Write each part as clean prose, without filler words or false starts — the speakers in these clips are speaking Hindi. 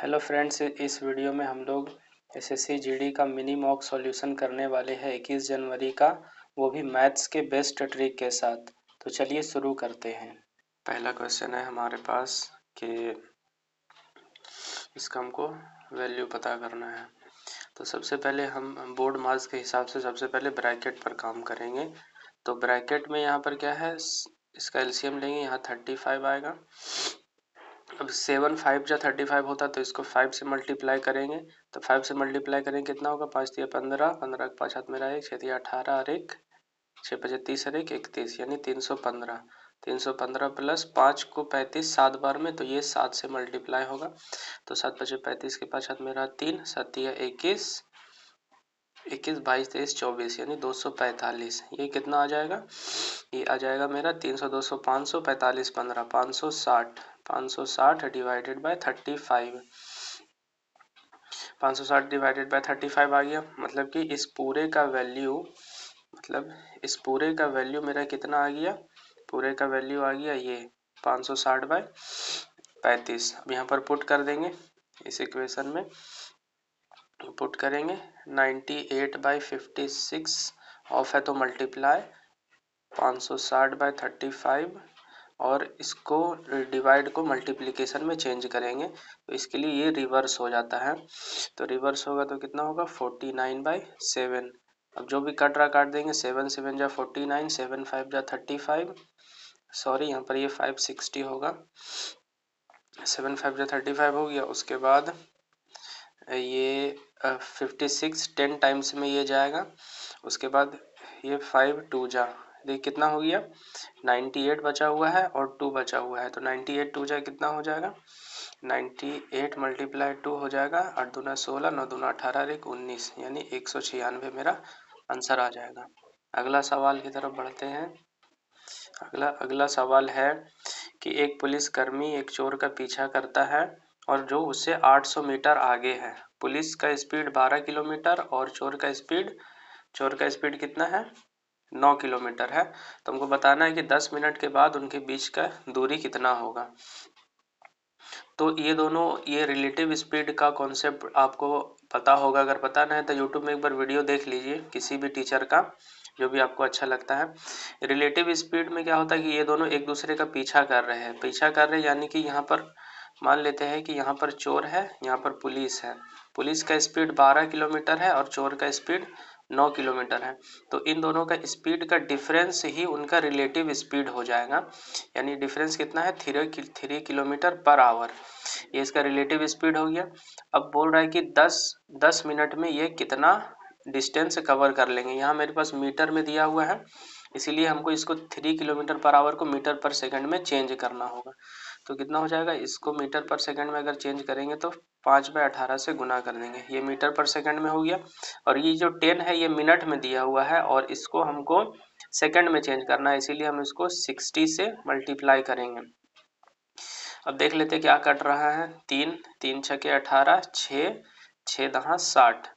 हेलो फ्रेंड्स, इस वीडियो में हम लोग एसएससी जीडी का मिनी मॉक सॉल्यूशन करने वाले हैं 21 जनवरी का, वो भी मैथ्स के बेस्ट ट्रिक के साथ। तो चलिए शुरू करते हैं। पहला क्वेश्चन है हमारे पास कि इसका हमको वैल्यू पता करना है। तो सबसे पहले हम बोर्ड मास के हिसाब से सबसे पहले ब्रैकेट पर काम करेंगे। तो ब्रैकेट में यहाँ पर क्या है, इसका एलसीएम लेंगे, यहाँ 35 आएगा। अब 7 5 जा 35 होता तो इसको 5 से मल्टीप्लाई करेंगे। तो 5 से मल्टीप्लाई करेंगे कितना होगा, 5 तिया 15, 15 के 5 हाथ में रहा 1, 6 तिया 18 और 1 6 5 30 और 1 31, यानी 315। 315 प्लस 5 को 35 7 बार में, तो ये 7 से मल्टीप्लाई होगा। तो 7 5 35 के 5 हाथ में रहा 3, 7 तिया 21, 21 22 23 24, यानी 245। ये कितना आ जाएगा, ये आ जाएगा मेरा 300 200 500 45 15 560। 560 डिवाइडेड बाय 35, 560 डिवाइडेड बाय 35 आ गया। मतलब कि इस पूरे का वैल्यू, मेरा कितना आ गया, पूरे का वैल्यू आ गया ये 560 बाय 35। अब यहाँ पर पुट कर देंगे, इस इक्वेशन में पुट करेंगे। 98 बाई 56 ऑफ है तो मल्टीप्लाई 560 बाय 35, और इसको डिवाइड को मल्टीप्लिकेशन में चेंज करेंगे, तो इसके लिए ये रिवर्स हो जाता है। तो रिवर्स होगा तो कितना होगा, 49 बाई 7। अब जो भी कट रहा काट देंगे, 7 7 जा 49, 7 5 जा 35, सॉरी यहाँ पर ये 560 होगा। 7 5 जा 35 हो गया। उसके बाद ये 56 10 टाइम्स में ये जाएगा। उसके बाद ये 5 2 जा, देखिए कितना हो गया, 98 बचा हुआ है और 2 बचा हुआ है। तो 98 2 जा कितना हो जाएगा, 98 मल्टीप्लाई 2 हो जाएगा, 8 दूना 16, 9 दूना 18, 1 19, यानी 196 मेरा आंसर आ जाएगा। अगला सवाल की तरफ बढ़ते हैं। अगला सवाल है कि एक पुलिसकर्मी एक चोर का पीछा करता है और जो उससे 800 मीटर आगे है। पुलिस का स्पीड 12 किलोमीटर और चोर का स्पीड कितना है, 9 किलोमीटर है। तो हमको बताना है कि 10 मिनट के बाद उनके बीच का दूरी कितना होगा। तो ये दोनों, ये रिलेटिव स्पीड का कॉन्सेप्ट आपको पता होगा। अगर पता नहीं है तो यूट्यूब में एक बार वीडियो देख लीजिए किसी भी टीचर का, जो भी आपको अच्छा लगता है। रिलेटिव स्पीड में क्या होता है कि ये दोनों एक दूसरे का पीछा कर रहे हैं, यानी कि यहाँ पर मान लेते हैं कि यहाँ पर चोर है, यहाँ पर पुलिस है। पुलिस का स्पीड 12 किलोमीटर है और चोर का स्पीड 9 किलोमीटर है। तो इन दोनों का स्पीड का डिफरेंस ही उनका रिलेटिव स्पीड हो जाएगा। यानी डिफरेंस कितना है, 3 किलोमीटर पर आवर। ये इसका रिलेटिव स्पीड हो गया। अब बोल रहा है कि 10 मिनट में ये कितना डिस्टेंस कवर कर लेंगे। यहाँ मेरे पास मीटर में दिया हुआ है, इसीलिए हमको इसको 3 किलोमीटर पर आवर को मीटर पर सेकंड में चेंज करना होगा। तो कितना हो जाएगा, इसको मीटर पर सेकंड में अगर चेंज करेंगे तो 5/18 से गुना कर देंगे, ये मीटर पर सेकंड में हो गया। और ये जो 10 है ये मिनट में दिया हुआ है और इसको हमको सेकंड में चेंज करना है, इसीलिए हम इसको 60 से मल्टीप्लाई करेंगे। अब देख लेते क्या कट रहा है, 3 3 छके 18, 6 6 दहा 60,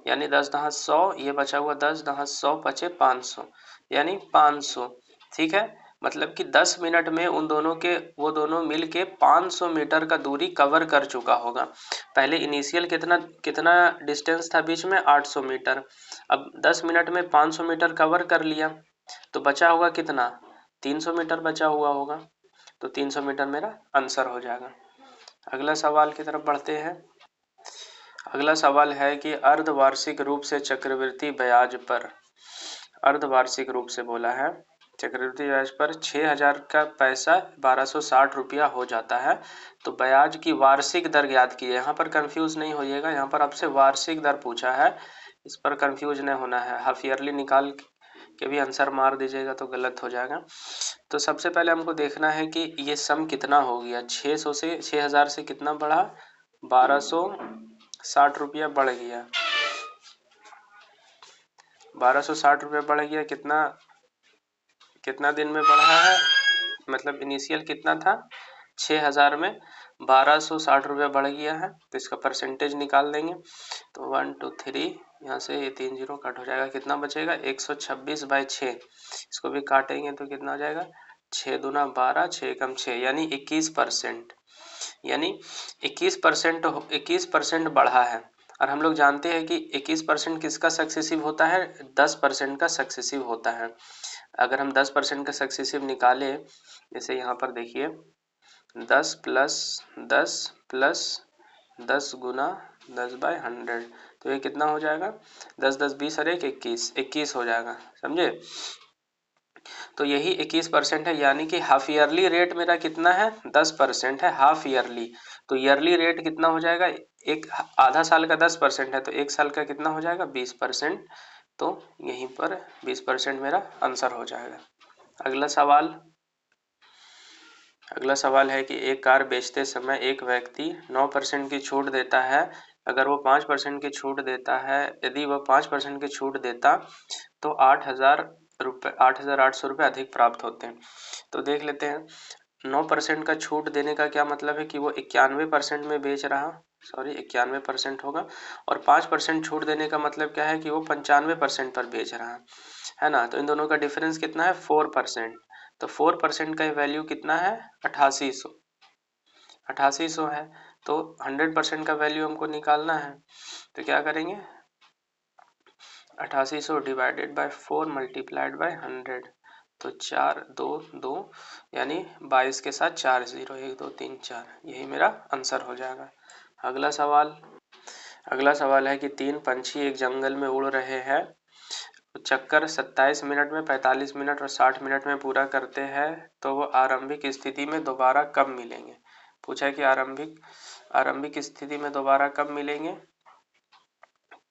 यानी 10 दहा 100, ये बचा हुआ 10 दहा 100 बचे 500, यानी 500। ठीक है, मतलब कि 10 मिनट में वो दोनों मिल के 500 मीटर का दूरी कवर कर चुका होगा। पहले इनिशियल कितना डिस्टेंस था बीच में, 800 मीटर। अब 10 मिनट में 500 मीटर कवर कर लिया, तो बचा होगा कितना, 300 मीटर बचा हुआ होगा। तो 300 मीटर मेरा आंसर हो जाएगा। अगला सवाल की तरफ बढ़ते हैं। अगला सवाल है कि अर्धवार्षिक रूप से चक्रवृद्धि ब्याज पर, अर्धवार्षिक रूप से बोला है, चक्रवृद्धि ब्याज पर 6000 का पैसा 1260 रुपया हो जाता है। तो ब्याज की वार्षिक दर ज्ञात कीजिए। यहाँ पर कंफ्यूज नहीं होइएगा, यहाँ पर आपसे वार्षिक दर पूछा है, इस पर कंफ्यूज नहीं होना है। हाफ ईयरली निकाल के भी आंसर मार दीजिएगा तो गलत हो जाएगा। तो सबसे पहले हमको देखना है कि ये सम कितना हो गया, 600 से 6000 से कितना बढ़ा, 1260 रुपया बढ़ गया। 1260 रुपया बढ़ गया, कितना दिन में बढ़ा है, मतलब इनिशियल कितना था 6000 में 1260 रुपया बढ़ गया है। तो इसका परसेंटेज निकाल देंगे। तो 1 2 3, यहाँ से ये 3 0 कट हो जाएगा, कितना बचेगा 126/6। इसको भी काटेंगे तो कितना हो जाएगा 6 दूना 12, 6 कम 6 यानी 21%, यानी 21% बढ़ा है। और हम लोग जानते हैं कि 21% किसका सक्सेसिव होता है, 10% का सक्सेसिव होता है। अगर हम 10% का सक्सेसिव निकाले, जैसे यहाँ पर देखिए 10 प्लस 10 प्लस 10 गुना 10/100, तो ये कितना हो जाएगा, 10 10 20 और 1 21 हो जाएगा, समझे। तो यही 21% है, यानी कि हाफ ईयरली रेट मेरा कितना है, 10% है हाफ ईयरली। तो ईयरली रेट कितना हो जाएगा, एक आधा साल का 10% है तो एक साल का कितना हो जाएगा, 20%। तो यहीं पर 20% मेरा आंसर हो जाएगा। अगला सवाल, अगला सवाल है कि एक कार बेचते समय एक व्यक्ति 9% की छूट देता है, अगर वो 5% की छूट देता है, यदि वह 5% की छूट देता तो 8,800 रुपये अधिक प्राप्त होते हैं। तो देख लेते हैं, 9% का छूट देने का क्या मतलब है कि वो 91% में बेच रहा, सॉरी 91% होगा, और 5% छूट देने का मतलब क्या है कि वो 95% पर बेच रहा है ना। तो इन दोनों का डिफरेंस कितना है, 4%। तो 4% का वैल्यू कितना है, 8800, 8800 है। तो 100% का वैल्यू हमको निकालना है, तो क्या करेंगे, 8800 डिवाइडेड बाय 4 मल्टीप्लाइड बाय 100, तो 4 2 2 यानी 22 के साथ 4 0, 1 2 3 4, यही मेरा आंसर हो जाएगा। अगला सवाल, अगला सवाल है कि 3 पंछी एक जंगल में उड़ रहे हैं, चक्कर 27 मिनट में, 45 मिनट और 60 मिनट में पूरा करते हैं, तो वो आरंभिक स्थिति में दोबारा कब मिलेंगे। पूछा है कि आरंभिक स्थिति में दोबारा कब मिलेंगे।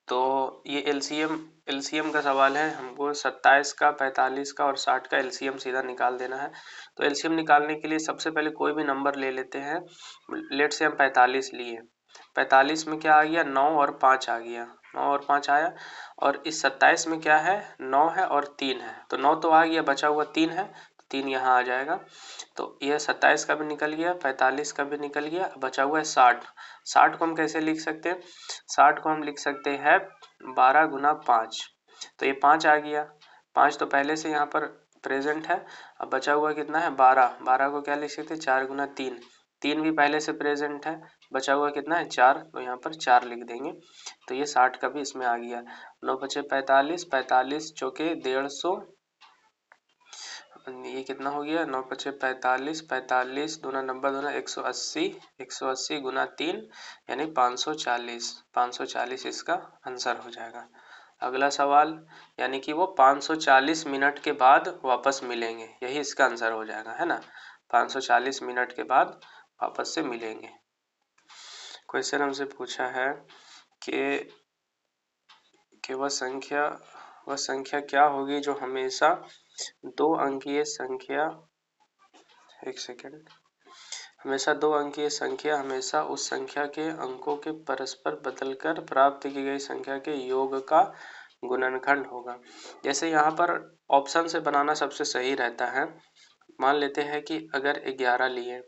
तो ये एलसीएम का सवाल है, हमको 27 का, 45 का और 60 का एलसीएम सीधा निकाल देना है। तो एलसीएम निकालने के लिए सबसे पहले कोई भी नंबर ले लेते हैं। लेट से हम 45 लिए, 45 में क्या आ गया, 9 और 5 आ गया, 9 और 5 आया। और इस 27 में क्या है, 9 है और 3 है, तो 9 तो आ गया, बचा हुआ 3 है, 3 यहाँ आ जाएगा। तो यह 27 का भी निकल गया, 45 का भी निकल गया, बचा हुआ है 60। 60 को हम कैसे लिख सकते हैं, 60 को हम लिख सकते हैं 12 गुना 5, तो ये 5 आ गया, 5 तो पहले से यहाँ पर प्रेजेंट है। अब बचा हुआ कितना है, 12, 12 को क्या लिख सकते हैं, 4 गुना 3, 3 भी पहले से प्रेजेंट है, बचा हुआ कितना है 4, तो यहाँ पर 4 लिख देंगे। तो ये 60 का भी इसमें आ गया। 9 बचे 45, 45 चौके 150, ये कितना हो गया, 9 बचे 45, 45 दूना 90 दूना 180, 180 गुना 3 यानी 540, 540 इसका आंसर हो जाएगा। अगला सवाल, यानी कि वो 540 मिनट के बाद वापस मिलेंगे, यही इसका आंसर हो जाएगा, है ना। 540 मिनट के बाद वापस से मिलेंगे। क्वेश्चन हमसे पूछा है कि वह संख्या क्या होगी जो हमेशा 2 अंकीय संख्या, एक सेकेंड, हमेशा 2 अंकीय संख्या हमेशा उस संख्या के अंकों के परस्पर बदलकर प्राप्त की गई संख्या के योग का गुणनखंड होगा। जैसे यहाँ पर ऑप्शन से बनाना सबसे सही रहता है। मान लेते हैं कि अगर 11 लिए,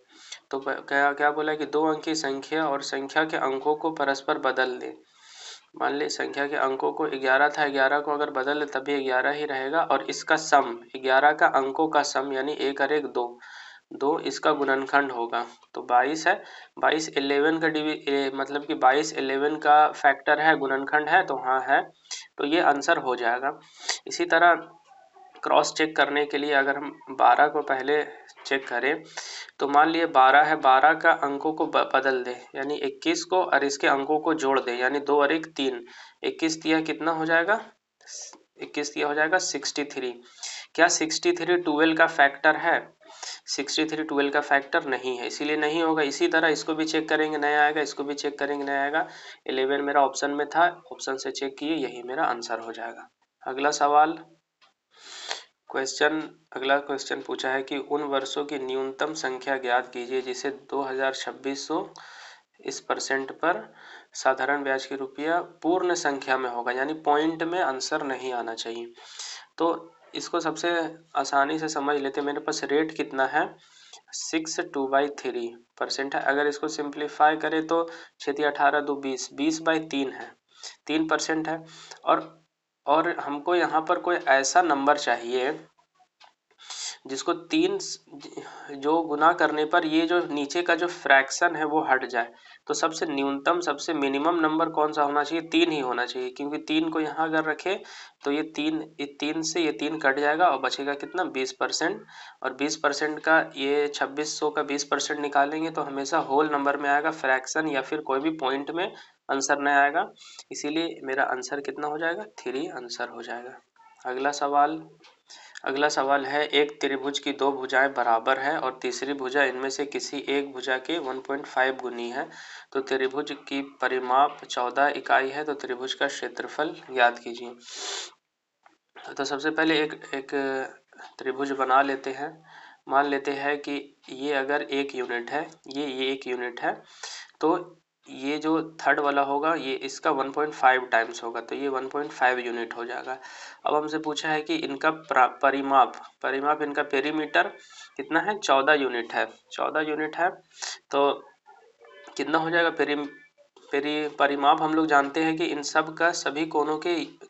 तो क्या क्या बोला कि 2 अंकीय संख्या और संख्या के अंकों को परस्पर बदल दें। मान ले संख्या के अंकों को 11 था, 11 को अगर बदल तब भी 11 ही रहेगा, और इसका सम 11 का अंकों का सम यानी 1 और 1 2, 2 इसका गुणनखंड होगा। तो 22 है, 22 11 का मतलब कि 22 11 का फैक्टर है, गुणनखंड है, तो हाँ है, तो ये आंसर हो जाएगा। इसी तरह क्रॉस चेक करने के लिए अगर हम 12 को पहले चेक करें, तो मान लिए 12 है, 12 का अंकों को बदल दें, यानी 21 को और इसके अंकों को जोड़ दें, यानी 2 और 1 3, 21 दिया कितना हो जाएगा, 21 दिया हो जाएगा 63। क्या 63 12 का फैक्टर है, 63 12 का फैक्टर नहीं है, इसीलिए नहीं होगा। इसी तरह इसको भी चेक करेंगे नहीं आएगा, इसको भी चेक करेंगे नहीं आएगा। 11 मेरा ऑप्शन में था, ऑप्शन से चेक किए, यही मेरा आंसर हो जाएगा। अगला सवाल, अगला क्वेश्चन पूछा है कि उन वर्षों की न्यूनतम संख्या ज्ञात कीजिए जिसे 2600 इस परसेंट पर साधारण ब्याज की रुपया पूर्ण संख्या में होगा, यानी पॉइंट में आंसर नहीं आना चाहिए। तो इसको सबसे आसानी से समझ लेते हैं। मेरे पास रेट कितना है, 6/2/3% है। अगर इसको सिंप्लीफाई करें तो 6 18 2 20, 20/3 है, 3% है। और हमको यहाँ पर कोई ऐसा नंबर चाहिए जिसको 3 जो गुना करने पर ये जो नीचे का जो फ्रैक्शन है वो हट जाए। तो सबसे न्यूनतम सबसे मिनिमम नंबर कौन सा होना चाहिए? 3 ही होना चाहिए, क्योंकि 3 को यहाँ अगर रखे तो ये 3 से ये 3 कट जाएगा और बचेगा कितना? 20%। और 20% का ये 2600 का 20% निकालेंगे तो हमेशा होल नंबर में आएगा, फ्रैक्शन या फिर कोई भी पॉइंट में आंसर नहीं आएगा। इसीलिए मेरा आंसर कितना हो जाएगा? 3 आंसर हो जाएगा। अगला सवाल है, एक त्रिभुज की दो भुजाएं बराबर हैं और तीसरी भुजा इनमें से किसी एक भुजा के 1.5 गुनी है। तो त्रिभुज की परिमाप 14 इकाई है, तो त्रिभुज का क्षेत्रफल ज्ञात कीजिए। तो सबसे पहले एक त्रिभुज बना लेते हैं। मान लेते हैं कि ये अगर 1 यूनिट है, ये 1 यूनिट है, तो ये जो थर्ड वाला होगा ये इसका 1.5 टाइम्स होगा, तो ये 1.5 यूनिट हो जाएगा। अब हमसे पूछा है कि इनका परिमाप इनका पेरीमीटर कितना है? 14 यूनिट है। 14 यूनिट है तो कितना हो जाएगा? परिमाप हम लोग जानते हैं कि इन सब का सभी कोणों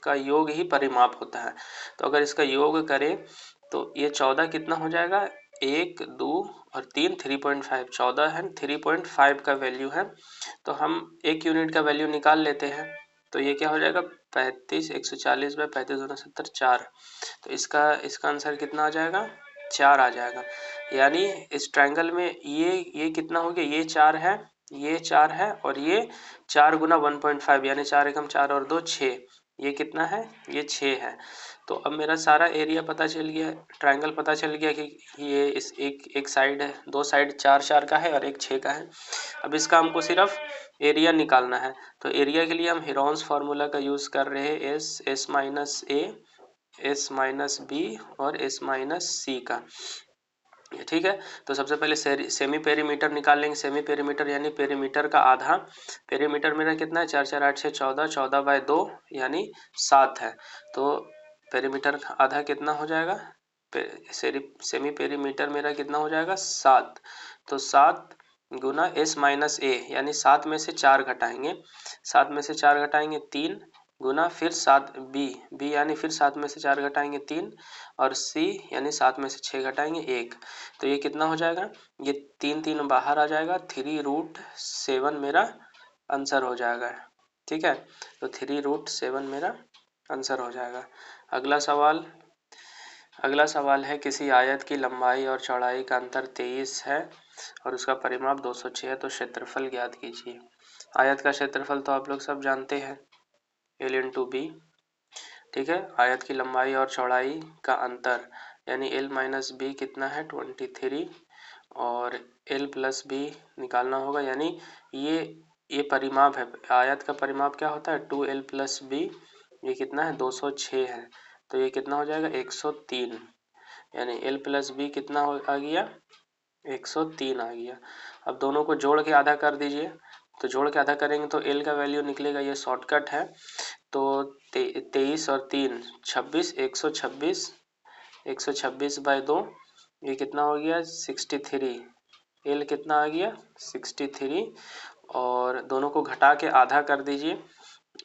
का योग ही परिमाप होता है। तो अगर इसका योग करें तो ये 14 कितना हो जाएगा? 1 2 और 3 3.5, 14 है, 3.5 का वैल्यू है। तो हम 1 यूनिट का वैल्यू निकाल लेते हैं। तो ये क्या हो जाएगा? 35, 140 बाई 35 दूना 70, 4। तो इसका आंसर कितना आ जाएगा? 4 आ जाएगा। यानी इस ट्रायंगल में ये कितना हो गया? ये 4 है, ये 4 है और ये 4 गुना 1.5 यानी 4 एकम 4 और 2 6। ये कितना है? ये 6 है। तो अब मेरा सारा एरिया पता चल गया, ट्रायंगल पता चल गया कि ये इस एक साइड है, दो साइड 4 4 का है और एक 6 का है। अब इसका हमको सिर्फ एरिया निकालना है। तो एरिया के लिए हम हेरोन्स फार्मूला का यूज़ कर रहे हैं, एस माइनस ए, एस माइनस बी और एस माइनस सी का। ठीक है, तो सबसे पहले सेमी पेरीमीटर निकाल लेंगे। सेमी पेरीमीटर यानी पेरीमीटर का आधा। पेरीमीटर मेरा कितना है? 4 4 8 6 14, 14 बाई 2 यानी 7 है। तो पेरीमीटर का आधा कितना हो जाएगा? सेमी पेरीमीटर मेरा कितना हो जाएगा? 7। तो 7 गुना एस माइनस ए यानी 7 में से 4 घटाएंगे, 7 में से 4 घटाएंगे 3 गुना फिर 7 बी यानी फिर 7 में से 4 घटाएंगे 3 और सी यानी 7 में से 6 घटाएंगे 1। तो ये कितना हो जाएगा? ये 3 3 बाहर आ जाएगा, 3√7 मेरा आंसर हो जाएगा। ठीक है, तो 3√7 मेरा आंसर हो जाएगा। अगला सवाल है, किसी आयत की लंबाई और चौड़ाई का अंतर 23 है और उसका परिमाप 206 है, तो क्षेत्रफल ज्ञात कीजिए। आयत का क्षेत्रफल तो आप लोग सब जानते हैं, L इंटू बी। ठीक है, आयत की लंबाई और चौड़ाई का अंतर यानी L माइनस बी कितना है? 23 और L प्लस बी निकालना होगा, यानी ये परिमाप है। आयत का परिमाप क्या होता है? 2L plus B. ये कितना है? 206 है। तो ये कितना हो जाएगा? 103। यानी L प्लस बी कितना आ गया? 103 आ गया। अब दोनों को जोड़ के आधा कर दीजिए। तो जोड़ के आधा करेंगे तो L का वैल्यू निकलेगा, ये शॉर्टकट है। तो 23 और 3 26, 126, 126 बाई 2 ये कितना हो गया? 63। L कितना आ गया? 63। और दोनों को घटा के आधा कर दीजिए,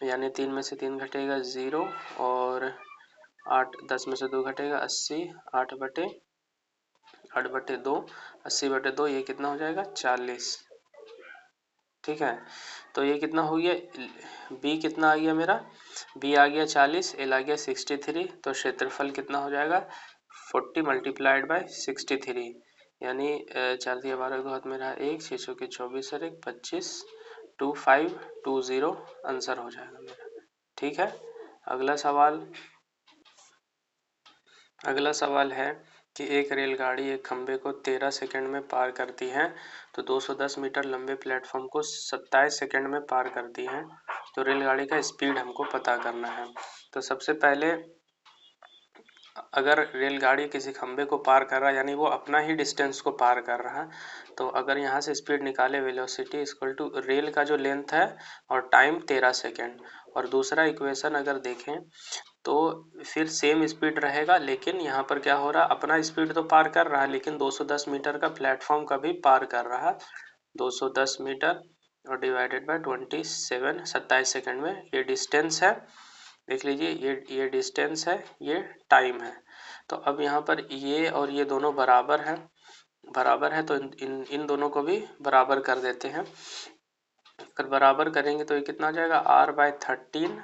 यानी 3 में से 3 घटेगा 0 और 8 10 में से 2 घटेगा 80, 8/2, 80/2 ये कितना हो जाएगा? 40। ठीक है, तो ये कितना हो गया? बी कितना आ गया मेरा? बी आ गया 40, एल आ गया 63। तो क्षेत्रफल कितना हो जाएगा? 40 मल्टीप्लाइड बाय 63 यानी 4 दिया 12 दो हाथ में रहा 1, 6 के 24 और 1 25, 2520 आंसर हो जाएगा मेरा। ठीक है, अगला सवाल है कि एक रेलगाड़ी एक खंबे को 13 सेकंड में पार करती है, तो 210 मीटर लंबे प्लेटफॉर्म को 27 सेकंड में पार करती है। तो रेलगाड़ी का स्पीड हमको पता करना है। तो सबसे पहले अगर रेलगाड़ी किसी खंबे को पार कर रहा है यानी वो अपना ही डिस्टेंस को पार कर रहा है, तो अगर यहाँ से स्पीड निकाले वेलोसिटी इक्वल टू रेल का जो लेंथ है और टाइम 13 सेकेंड। और दूसरा इक्वेशन अगर देखें तो फिर सेम स्पीड रहेगा, लेकिन यहाँ पर क्या हो रहा है? अपना स्पीड तो पार कर रहा है लेकिन 210 मीटर का प्लेटफॉर्म का भी पार कर रहा है। 210 मीटर और डिवाइडेड बाय 27 सेकेंड में ये डिस्टेंस है। देख लीजिए, ये डिस्टेंस है, ये टाइम है। तो अब यहाँ पर ये और ये दोनों बराबर है तो इन दोनों को भी बराबर कर देते हैं। अगर बराबर करेंगे तो ये कितना आ जाएगा, r/13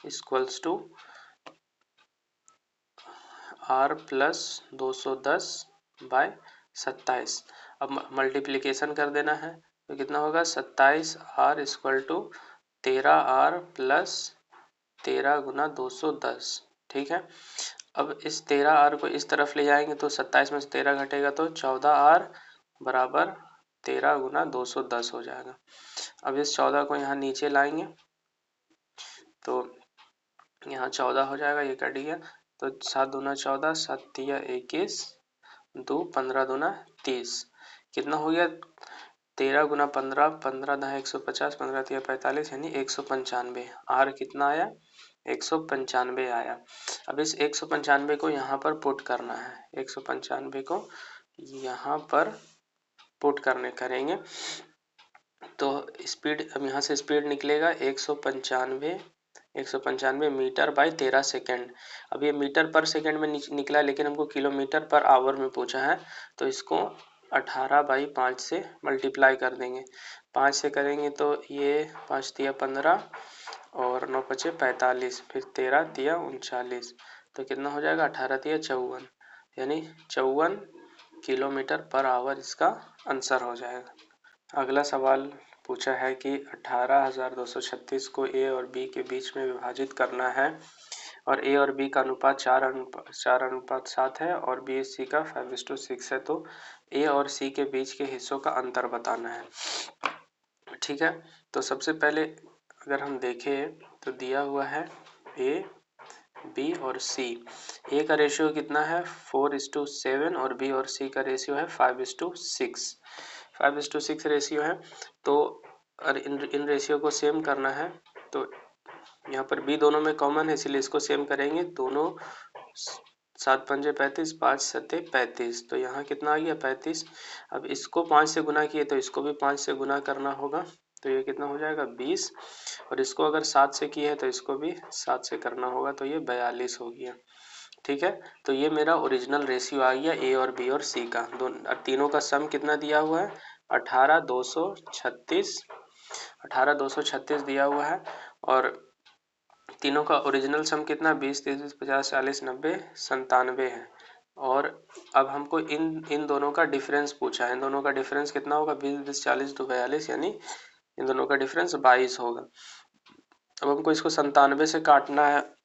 equals to r plus 210/27। अब मल्टीप्लिकेशन कर देना है तो कितना होगा, 27r equal to 13r plus 13 गुना 210। ठीक है, अब इस 13r को इस तरफ ले जाएंगे तो 27 में से 13 घटेगा तो 14r बराबर 13 गुना 210 हो जाएगा। अब इस 14 को यहाँ नीचे लाएंगे तो यहाँ 14 हो जाएगा, ये कट गया तो 7 दूना 14, 7 तिया 21, 2 15 दूना 30, कितना हो गया 13 गुना 15, 15 दहा 150, 15 तिया 45 यानी 195। आर कितना आया, 195 आया। अब इस 195 को यहाँ पर पुट करना है, 195 को यहाँ पर पुट करेंगे तो स्पीड, अब यहाँ से स्पीड निकलेगा 195 मीटर बाई 13 सेकेंड। अब ये मीटर पर सेकेंड में निकला लेकिन हमको किलोमीटर पर आवर में पूछा है तो इसको 18/5 से मल्टीप्लाई कर देंगे। 5 से करेंगे तो ये 5 तिया 15 और 9 पचे 45, फिर 13 तिया 39 तो कितना हो जाएगा 18 तिया 54 यानी 54 किलोमीटर पर आवर इसका आंसर हो जाएगा। अगला सवाल पूछा है कि 18,236 को ए और बी के बीच में विभाजित करना है और ए और बी का अनुपात 4:7 है और बी सी का 5:6 है, तो ए और सी के बीच के हिस्सों का अंतर बताना है। ठीक है, तो सबसे पहले अगर हम देखें तो दिया हुआ है ए बी और सी। ए का रेशियो कितना है 4:7 और बी और सी का रेशियो है 5:6। 5:6 रेशियो है तो इन रेशियो को सेम करना है तो यहाँ पर बी दोनों में कॉमन है इसलिए इसको सेम करेंगे। दोनों 7 पंजे 35, 5 सत्ते 35 तो यहाँ कितना आ गया 35। अब इसको 5 से गुना किए तो इसको भी 5 से गुना करना होगा तो ये कितना हो जाएगा 20 और इसको अगर 7 से किए है तो इसको भी 7 से करना होगा तो ये 42 हो गया। ठीक है, तो ये मेरा ओरिजिनल रेशियो आ गया ए और बी और सी का। तीनों का सम कितना दिया हुआ है 18,236 दिया हुआ है और तीनों का ओरिजिनल सम कितना 20, 30, 50, 40, 90, 97 है। और अब हमको इन दोनों का डिफरेंस पूछा है। इन दोनों का डिफरेंस कितना होगा 20, 20, 40, 2 42 यानी इन दोनों का डिफरेंस 22 होगा। अब हमको इसको 97 से काटना है,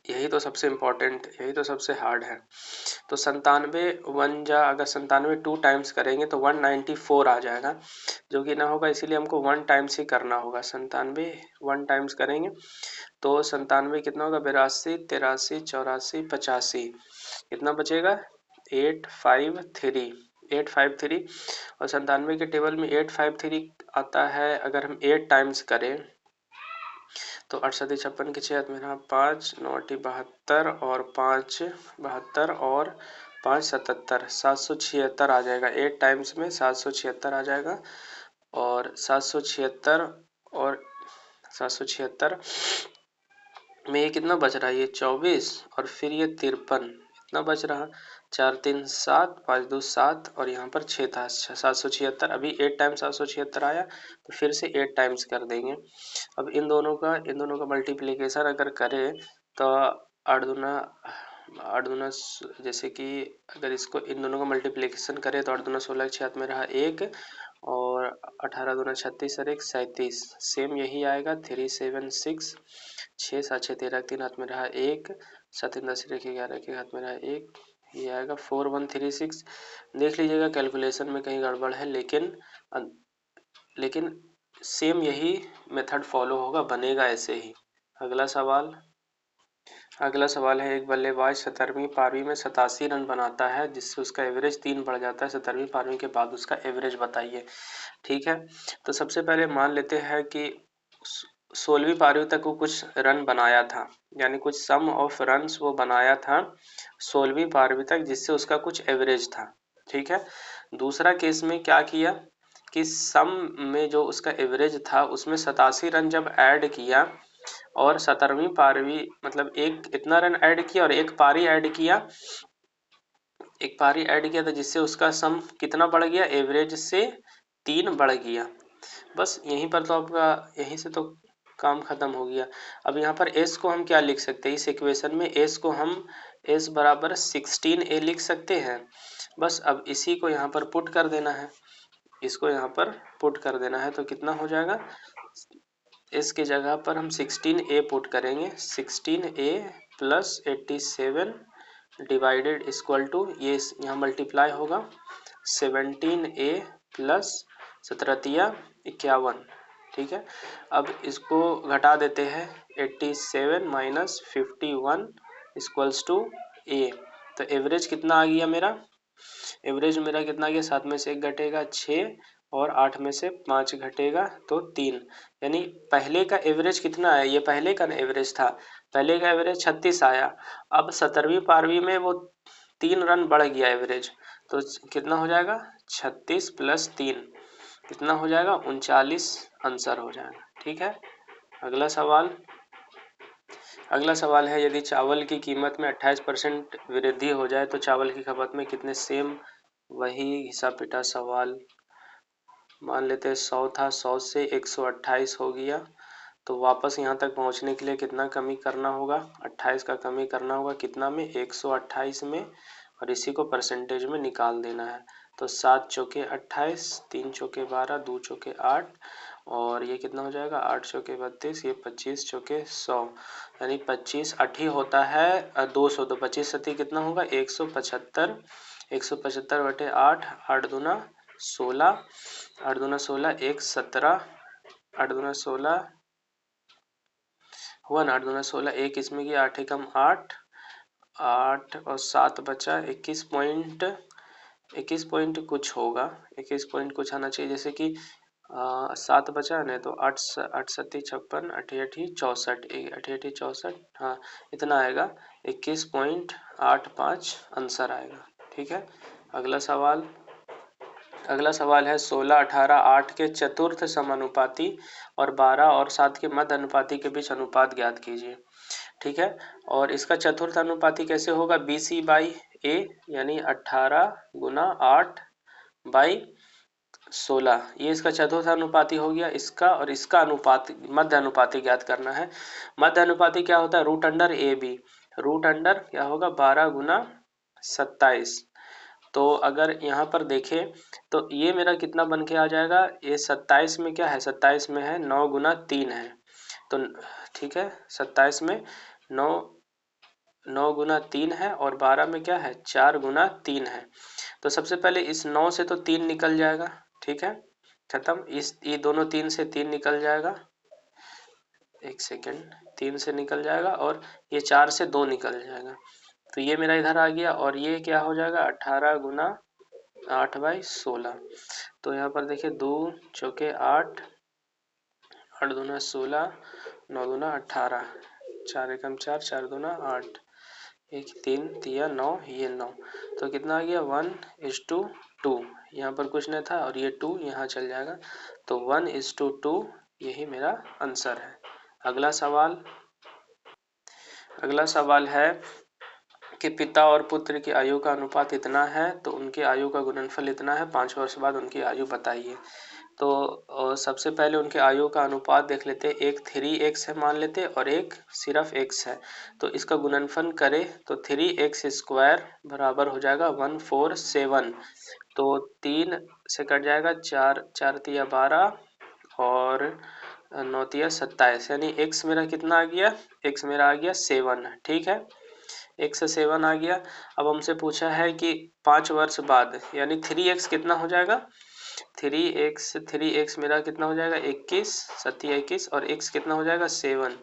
यही तो सबसे इम्पोर्टेंट, यही तो सबसे हार्ड है। तो 97 अगर 97 2 टाइम्स करेंगे तो 194 आ जाएगा जो कि ना होगा, इसीलिए हमको 1 टाइम्स ही करना होगा। 97 1 टाइम्स करेंगे तो 97 कितना होगा 82, 83, 84, 85 कितना बचेगा 853 और 97 के टेबल में 853 आता है। अगर हम 8 टाइम्स करें तो 68, 56 के 6 मेरा 5, 9 72 और 5 72 और 5 77, 776 आ जाएगा। 8 टाइम्स में 776 आ जाएगा और 776 और 776 में ये कितना बच रहा है ये 24 और फिर ये 53 इतना बच रहा 4 3 7 5 2 7 और यहाँ पर 6 था 776। अभी 8 टाइम्स 776 आया तो फिर से 8 टाइम्स कर देंगे। अब इन दोनों का मल्टीप्लिकेशन अगर करें तो 8 दूना जैसे कि अगर इसको इन दोनों का मल्टीप्लिकेशन करें तो 8 दूना 16 6 में रहा 1 और 18 दूना 36 और 1 37 सेम यही आएगा 376। 6 7 6 13 3 हाथ में रहा 1 7 3 10 11 के हाथ में रहा 1 ये आएगा 4136। देख लीजिएगा कैलकुलेशन में कहीं गड़बड़ है लेकिन सेम यही मेथड फॉलो होगा, बनेगा ऐसे ही। अगला सवाल है एक बल्लेबाज 17वीं पारी में 87 रन बनाता है जिससे उसका एवरेज 3 बढ़ जाता है। 17वीं पारी के बाद उसका एवरेज बताइए। ठीक है, तो सबसे पहले मान लेते हैं कि 16वीं पारी तक वो कुछ रन बनाया था, यानी कुछ सम ऑफ रन्स वो बनाया था 16वीं पारी तक जिससे उसका कुछ एवरेज था। ठीक है, दूसरा केस में क्या किया कि सम में जो उसका एवरेज था उसमें 87 रन जब ऐड किया और 17वीं पारी मतलब एक इतना रन ऐड किया और एक पारी ऐड किया, एक पारी ऐड किया, तो जिससे उसका सम कितना बढ़ गया, एवरेज से 3 बढ़ गया। बस यहीं पर तो आपका यहीं से तो काम खत्म हो गया। अब यहाँ पर s को हम क्या लिख सकते हैं, इस इक्वेशन में s को हम s बराबर 16a लिख सकते हैं। बस अब इसी को यहाँ पर पुट कर देना है, इसको यहाँ पर पुट कर देना है, तो कितना हो जाएगा, s की जगह पर हम 16a पुट करेंगे, 16a plus 87 divided equal to ये यहाँ मल्टीप्लाई होगा 17a प्लस 17×51, ठीक है। अब इसको घटा देते हैं, 87 माइनस 51 इक्वल्स टू a, तो एवरेज कितना आ गया मेरा, एवरेज मेरा कितना गया, 7 में से 1 घटेगा 6 और 8 में से 5 घटेगा तो 3, यानी पहले का एवरेज कितना है, ये पहले का एवरेज था, पहले का एवरेज 36 आया। अब 17वीं पारवी में वो 3 रन बढ़ गया एवरेज, तो कितना हो जाएगा, 36 प्लस 3 कितना हो जाएगा, 39 आंसर हो जाएगा, ठीक है। अगला सवाल, अगला सवाल है, यदि चावल की कीमत में 28% वृद्धि हो जाए तो चावल की खपत में कितने सेम, वही घिसा पिटा सवाल। मान लेते हैं 100 था, 100 से 128 हो गया, तो वापस यहाँ तक पहुँचने के लिए कितना कमी करना होगा, 28 का कमी करना होगा कितना में, 128 में, और इसी को परसेंटेज में निकाल देना है। तो 7 चौके 28, 3 चौके 12, 2 चौके 8, और ये कितना हो जाएगा, 8 चौके 32, ये 25 चौके 100, यानी 25 8 होता है 200, तो 25 सती कितना होगा, 175, 175 बटे 8, 8 दूना 16, 8 दूना 16, 1 17, 8 दूना 16 हुआ ना, 8 दूना 16, 1 इसमें गया, 8 एकम 8, 8 और 7 बचा 21 पॉइंट कुछ होगा, 21 पॉइंट कुछ आना चाहिए, जैसे कि 7 बचा है ना, तो 8 8 सत्ती 56, 8 8 64, 8 8 64, हाँ इतना आएगा, 21.85 आंसर आएगा, ठीक है। अगला सवाल, अगला सवाल है 16, 18, 8 के चतुर्थ समानुपाती और 12 और 7 के मध्य अनुपाती के बीच अनुपात ज्ञात कीजिए, ठीक है। और इसका चतुर्थ अनुपाती कैसे होगा, BC बाई A, यानी 18 गुना 8 बाई 16, ये इसका चतुर्थ अनुपाती हो गया इसका, और इसका अनुपात मध्य अनुपाती ज्ञात करना है। मध्य अनुपाती क्या होता है, root under AB, root under क्या होगा 12 गुना 27, तो अगर यहाँ पर देखें तो ये मेरा कितना बन के आ जाएगा, ये 27 में क्या है, 27 में है 9 गुना 3 है, तो ठीक है, 27 में 9 गुना 3 है, और 12 में क्या है 4 गुना 3 है। तो सबसे पहले इस 9 से तो 3 निकल जाएगा, ठीक है, खत्म, इस ये दोनों 3 से 3 निकल जाएगा, एक सेकेंड, 3 से निकल जाएगा, और ये 4 से 2 निकल जाएगा, तो ये मेरा इधर आ गया, और ये क्या हो जाएगा 18 गुना 8 बाई 16, तो यहाँ पर देखिए 2 चौके 8, 8 दूना 16, 9 दूना 18, 4 एकम 4, 4 दूना 8, 1 3 तिया 9, ये 9, तो कितना आ गया 1:2, यहाँ पर कुछ नहीं था, और ये 2 यहाँ चल जाएगा, तो 1:2 यही मेरा आंसर है। अगला सवाल, अगला सवाल है कि पिता और पुत्र की आयु का अनुपात इतना है, तो उनकी आयु का गुणनफल इतना है, 5 वर्ष बाद उनकी आयु बताइए। तो सबसे पहले उनके आयु का अनुपात देख लेते हैं, एक 3x है मान लेते, और एक सिर्फ x है, तो इसका गुणनफल करें तो 3x स्क्वायर बराबर हो जाएगा 147, तो 3 से कट जाएगा 4, 4 तिया 12 और 9 तिया 27, यानी x मेरा कितना आ गया, x मेरा आ गया 7, ठीक है, x से 7 आ गया। अब हमसे पूछा है कि 5 वर्ष बाद, यानी 3x कितना हो जाएगा, 3x मेरा कितना हो जाएगा 21, 21, और x कितना हो जाएगा 7,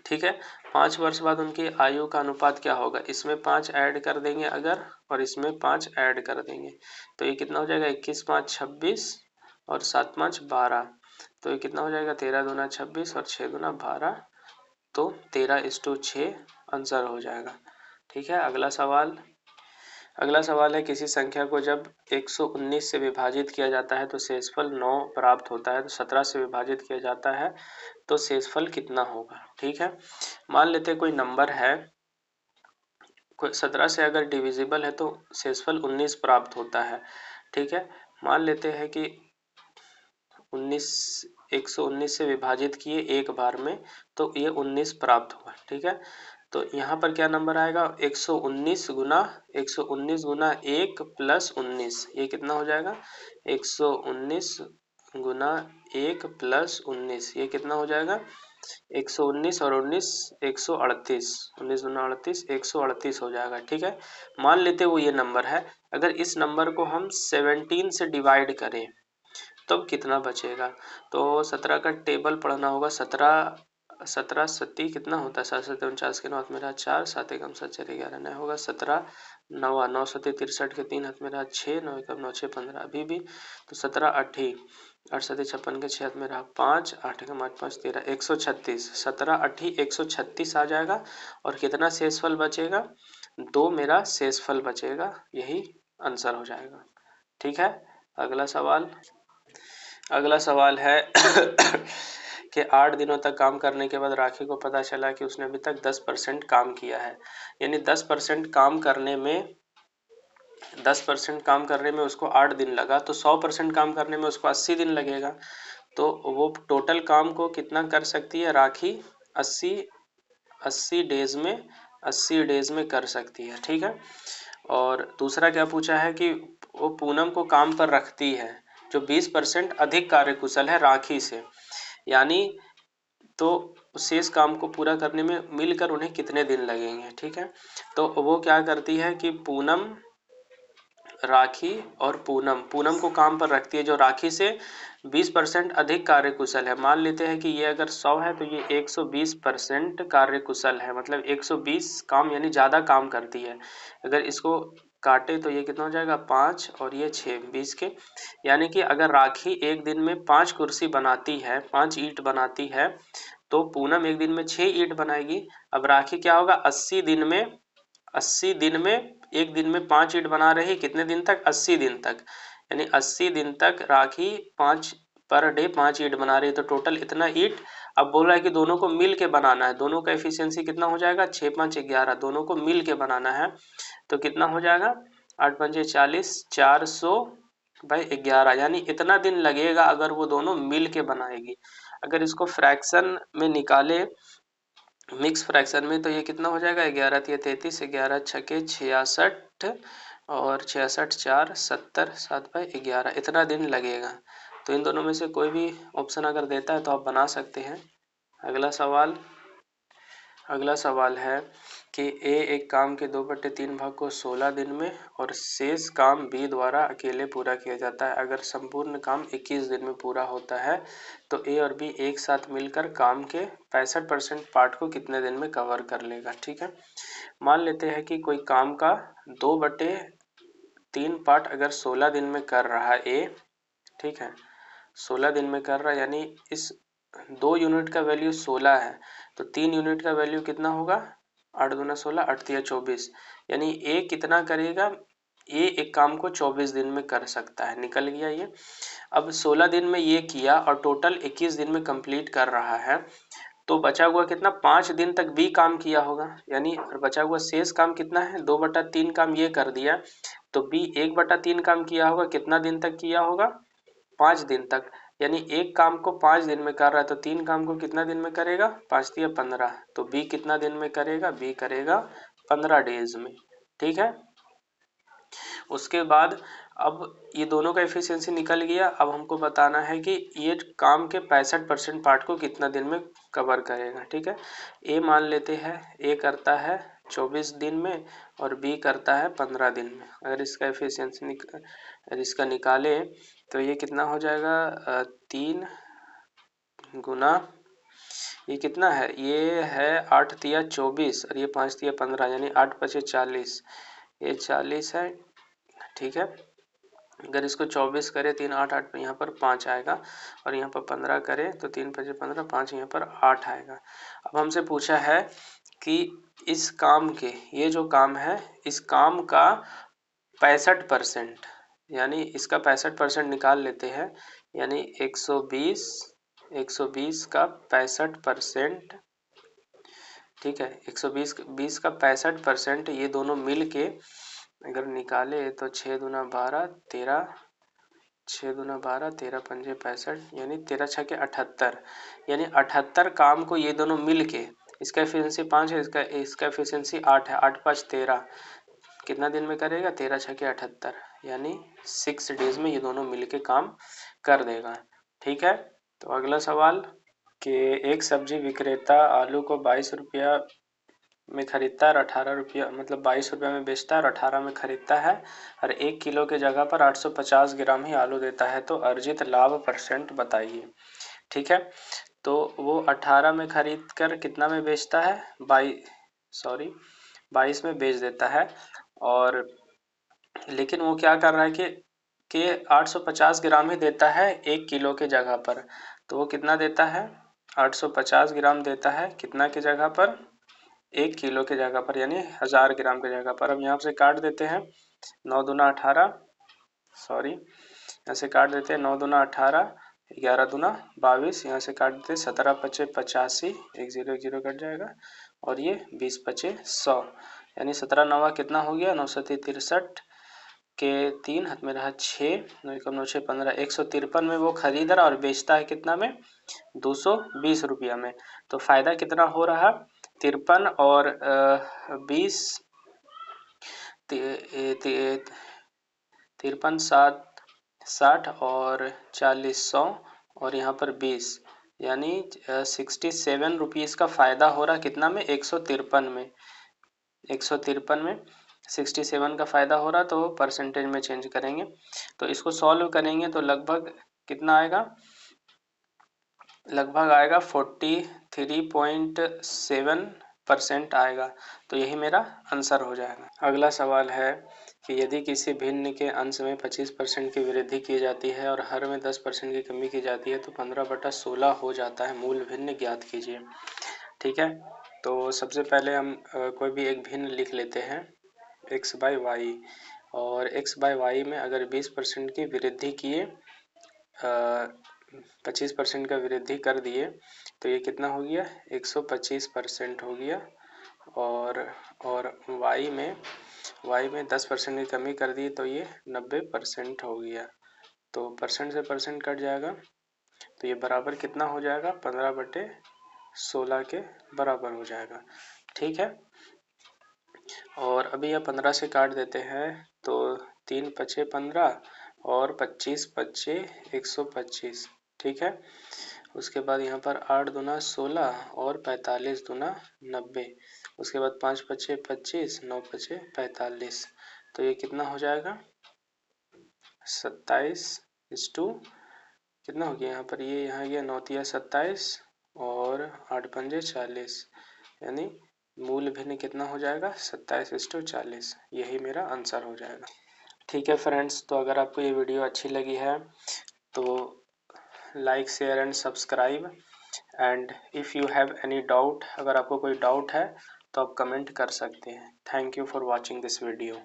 ठीक है। 5 वर्ष बाद उनकी आयु का अनुपात क्या होगा, इसमें 5 ऐड कर देंगे अगर, और इसमें 5 ऐड कर देंगे, तो ये कितना हो जाएगा 21 5 26 और 7 5 12, तो ये कितना हो जाएगा 13 दूना 26 और 6 दूना 12, तो 13:6 आंसर हो जाएगा, ठीक है। अगला सवाल, अगला सवाल है किसी संख्या को जब 119 से विभाजित किया जाता है तो शेषफल 9 प्राप्त होता है, तो 17 से विभाजित किया जाता है तो शेषफल कितना होगा। ठीक है, मान लेते हैं कोई नंबर है, कोई 17 से अगर डिविजिबल है तो शेषफल 19 प्राप्त होता है। ठीक है, मान लेते हैं कि 119 से विभाजित किए एक बार में तो ये 19 प्राप्त हुआ। ठीक है, तो यहाँ पर क्या नंबर आएगा, 119 गुना 119 गुना 1 प्लस 19, ये कितना हो जाएगा, 119 गुना 1 प्लस 19, ये कितना हो जाएगा, 119 और 19 138, 19 गुना 38 138 हो जाएगा। ठीक है, मान लेते वो ये नंबर है, अगर इस नंबर को हम 17 से डिवाइड करें तब तो कितना बचेगा। तो 17 का टेबल पढ़ना होगा। 17 सत्ती कितना होता है, 7 के 9 हाथ में रहा 4, 7 एकम 7 4 11 नहीं होगा। 17 9 9 सत्ती 63 के 3 हाथ में रहा 6, 9 एकम 9 6 15 अभी भी। तो 17 8 8 सत्ती 56 के 6 हाथ में रहा 5, 8 एकम 8 5 13 136, 17 8 136 आ जाएगा। और कितना शेषफल बचेगा, 2 मेरा शेषफल बचेगा, यही आंसर हो जाएगा। ठीक है, अगला सवाल है कि 8 दिनों तक काम करने के बाद राखी को पता चला कि उसने अभी तक 10% काम किया है, यानी 10% काम करने में उसको 8 दिन लगा, तो 100% काम करने में उसको 80 दिन लगेगा। तो वो टोटल काम को कितना कर सकती है राखी, 80 डेज में कर सकती है। ठीक है, और दूसरा क्या पूछा है कि वो पूनम को काम पर रखती है जो 20% अधिक कार्यकुशल है राखी से, यानी तो शेष काम को पूरा करने में मिलकर उन्हें कितने दिन लगेंगे। ठीक है, तो वो क्या करती है कि पूनम, राखी और पूनम को काम पर रखती है जो राखी से 20% अधिक कार्यकुशल है। मान लेते हैं कि ये अगर 100 है तो ये 120% कार्यकुशल है, मतलब 120 काम यानी ज़्यादा काम करती है। अगर इसको काटे तो ये कितना हो जाएगा, 5 और ये 6 20 के, यानी कि अगर राखी एक दिन में 5 कुर्सी बनाती है, 5 ईंट बनाती है, तो पूनम एक दिन में 6 ईंट बनाएगी। अब राखी क्या होगा, 80 दिन में एक दिन में 5 ईंट बना रही, कितने दिन तक, 80 दिन तक, यानी 80 दिन तक राखी 5 पर डे 5 ईंट बना रही है, तो टोटल इतना ईंट। अब बोल रहा है कि दोनों को मिल के बनाना है, दोनों का एफिशिएंसी कितना हो जाएगा, 6 5 11, दोनों को मिल के बनाना है तो कितना हो जाएगा, 8 5 40, 400/11, यानी इतना दिन लगेगा अगर वो दोनों मिल के बनाएगी। अगर इसको फ्रैक्शन में निकाले, मिक्स फ्रैक्शन में, तो ये कितना हो जाएगा, 11 3 33, 11 छके 66 और 66 4 70, 7/11, इतना दिन लगेगा। तो इन दोनों में से कोई भी ऑप्शन अगर देता है तो आप बना सकते हैं। अगला सवाल है कि ए एक काम के 2/3 भाग को 16 दिन में और शेष काम बी द्वारा अकेले पूरा किया जाता है। अगर संपूर्ण काम 21 दिन में पूरा होता है तो ए और बी एक साथ मिलकर काम के 65% पार्ट को कितने दिन में कवर कर लेगा। ठीक है, मान लेते हैं कि कोई काम का 2/3 पार्ट अगर 16 दिन में कर रहा है ए, ठीक है, 16 दिन में कर रहा है, यानी इस 2 यूनिट का वैल्यू 16 है तो 3 यूनिट का वैल्यू कितना होगा, 8 दूना 16, 8 तिया 24, यानी ए कितना करेगा, ये एक काम को 24 दिन में कर सकता है, निकल गया ये। अब 16 दिन में ये किया और टोटल 21 दिन में कंप्लीट कर रहा है, तो बचा हुआ कितना, 5 दिन तक बी काम किया होगा, यानी बचा हुआ शेष काम कितना है, 2/3 काम ये कर दिया, तो बी 1/3 काम किया होगा, कितना दिन तक किया होगा, 5 दिन तक, यानी एक काम को 5 दिन में कर रहा है तो 3 काम को कितना दिन में करेगा, 5 तिया 15, तो बी कितना दिन में करेगा, बी करेगा 15 डेज में। ठीक है, उसके बाद अब ये दोनों का एफिशिएंसी निकल गया। अब हमको बताना है कि ये काम के 65% पार्ट को कितना दिन में कवर करेगा। ठीक है, ए मान लेते हैं, ए करता है 24 दिन में और बी करता है 15 दिन में। अगर इसका एफिशिएंसी इसका निकाले तो ये कितना हो जाएगा, 3 गुना, ये कितना है, ये है 8 तिया 24 और ये 5 तिया 15, यानी 8 5 40, ये 40 है। ठीक है, अगर इसको 24 करे 3 8 8 यहाँ पर 5 आएगा और यहाँ पर 15 करे तो 3 5 15, 5 यहाँ पर 8 आएगा। अब हमसे पूछा है कि इस काम के, ये जो काम है इस काम का 65%, यानी इसका 65% निकाल लेते हैं, यानी 120 का 65%, ठीक है। 120 का 65%, ये दोनों मिल के अगर निकाले तो 6 दूना 12, 13, 6 दूना 12, 13 पंजे 65, यानी 13 छके 78, यानी 78 काम को ये दोनों मिल के, इसका एफिशिएंसी 5 है, इसका एफिशिएंसी 8 है, 8 5 13, कितना दिन में करेगा, 13 छके 78, यानी 6 डेज में ये दोनों मिलके काम कर देगा, ठीक है। तो अगला सवाल कि एक सब्जी विक्रेता आलू को 22 रुपया में खरीदता है और 18 रुपया, मतलब 22 रुपये में बेचता है और 18 में खरीदता है, और 1 किलो के जगह पर 850 ग्राम ही आलू देता है, तो अर्जित लाभ % बताइए, ठीक है। तो वो 18 में खरीद कर कितना में बेचता है, 22 में बेच देता है, और लेकिन वो क्या कर रहा है कि 850 ग्राम ही देता है 1 किलो के जगह पर, तो वो कितना देता है, 850 ग्राम देता है कितना की जगह पर, 1 किलो के जगह पर, यानी 1000 ग्राम के जगह पर। अब यहाँ से काट देते हैं, 9 दूना 18, यहाँ से काट देते हैं 9 दूना 18, 11 दूना 22, यहाँ से काट देते हैं 17 पचे 85, 1 0 कट जाएगा, और ये 20 पचे 100, यानी 17 नवा कितना हो गया, 963 के 3 हाथ में रहा 6, 9 कम 9 6 15, 153 में वो खरीद रहा और बेचता है कितना में, 220 रुपया में। तो फायदा कितना हो रहा, 53 और 20, 53 7 60 और 40 100, और यहाँ पर 20, यानी 67 रुपीज़ का फ़ायदा हो रहा कितना में, 153 में, 67 का फ़ायदा हो रहा, तो परसेंटेज में चेंज करेंगे, तो इसको सॉल्व करेंगे तो लगभग कितना आएगा, लगभग आएगा 43.7% आएगा, तो यही मेरा आंसर हो जाएगा। अगला सवाल है कि यदि किसी भिन्न के अंश में 25% की वृद्धि की जाती है और हर में 10% की कमी की जाती है तो 15/16 हो जाता है, मूल भिन्न ज्ञात कीजिए, ठीक है। तो सबसे पहले हम कोई भी एक भिन्न लिख लेते हैं, x/y, और x/y में अगर 20% की वृद्धि किए, 25% का वृद्धि कर दिए, तो ये कितना हो गया, 125% हो गया, और y में 10% की कमी कर दी तो ये 90% हो गया, तो परसेंट से परसेंट कट जाएगा, तो ये बराबर कितना हो जाएगा, 15/16 के बराबर हो जाएगा, ठीक है। और अभी यह 15 से काट देते हैं, तो 3 पचे 15 और 25 पचे 125, ठीक है। उसके बाद यहाँ पर 8 दूना 16 और 45 दूना 90, उसके बाद 5 पचे 25, 9 पचे 45, तो ये कितना हो जाएगा, 27 कितना हो गया यहाँ पर, ये यहाँ गया 9 तिया 27 और 8 पंजे 40, यानी मूल भिन्न कितना हो जाएगा, 27:40, यही मेरा आंसर हो जाएगा, ठीक है फ्रेंड्स। तो अगर आपको ये वीडियो अच्छी लगी है तो like share and subscribe, and if you have any doubt, अगर आपको कोई डाउट है तो आप कमेंट कर सकते हैं। Thank you for watching this video.